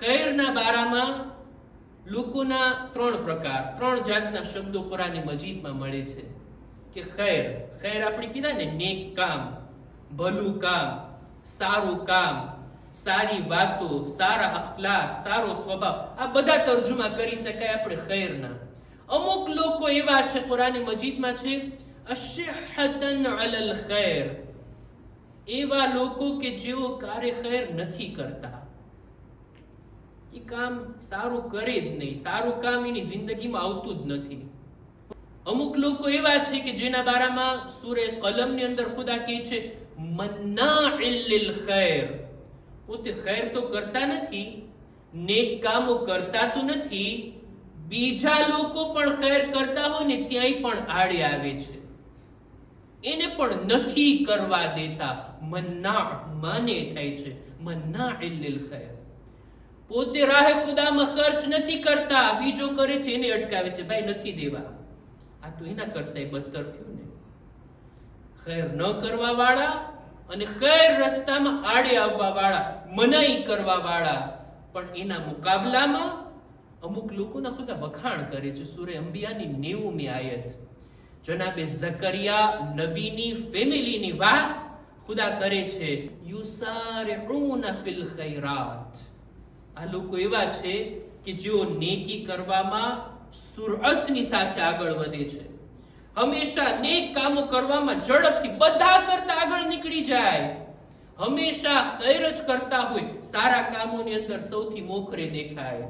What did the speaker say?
ખૈરના બારામાં લોકોના ત્રણ જાતના શબ્દો કુરાન મજીદમાં મળે છે કે ખૈર આપણે કીધા ને, નેક કામ, ભલું કામ, સારું કામ, સારી વાતો, સારા અખલાક, સારો સ્વભાવ, આ બધા તર્જુમા કરી શકાય આપણે ખૈરના. અમુક લોકો એવા છે કુરાન મજીદમાં છે અશહતન અલલ ખૈર, એવા લોકો કે જેઓ કાર્ય ખૈર નથી કરતા, એ કામ સારું કરે જ નહીં, સારું કામ એની જિંદગીમાં આવતું જ નથી. અમુક લોકો એવા છે કે જેના બારામાં સૂરે કલમની અંદર ખુદા કહે છે મન્નાઇલ લિલ ખૈર, પોતે ખૈર તો કરતા નથી, નેક કામો કરતા તો નથી, બીજા લોકો પણ ખૈર કરતા હોય ને ત્યાંય પણ આડે આવે છે, એને પણ નથી કરવા દેતા. મન્ના માને થાય છે મન્નાઇલ લિલ ખૈર, પોતે રાહે ખુદામાં ખર્ચ નથી કરતા, બીજો કરે છે એને અટકાવે છે, ભાઈ નથી દેવા. આ તો એના કરતા બદતર થયું ને. ખૈર ન કરવા વાળા અને ખૈર રસ્તામાં આડે આવવા વાળા, મનાઈ કરવા વાળા, પણ એના મુકાબલામાં અમુક લોકોના ખુદા વખાણ કરે છે. સૂરે અંબિયાની 90મી આયત, જનાબે ઝકરિયા નબીની ફેમિલીની વાત ખુદા કરે છે, યુસારિઉના ફિલ ખૈરાત. આ લોકો એવા છે કે જેઓ નેકી કરવામાં સુરઅતની સાથે આગળ વધે છે, હંમેશા નેક કામો કરવામાં ઝડપથી બધા કરતા આગળ નીકળી જાય, હંમેશા ખૈર જ કરતા હોય, સારા કામોની અંદર સૌથી મોખરે દેખાય.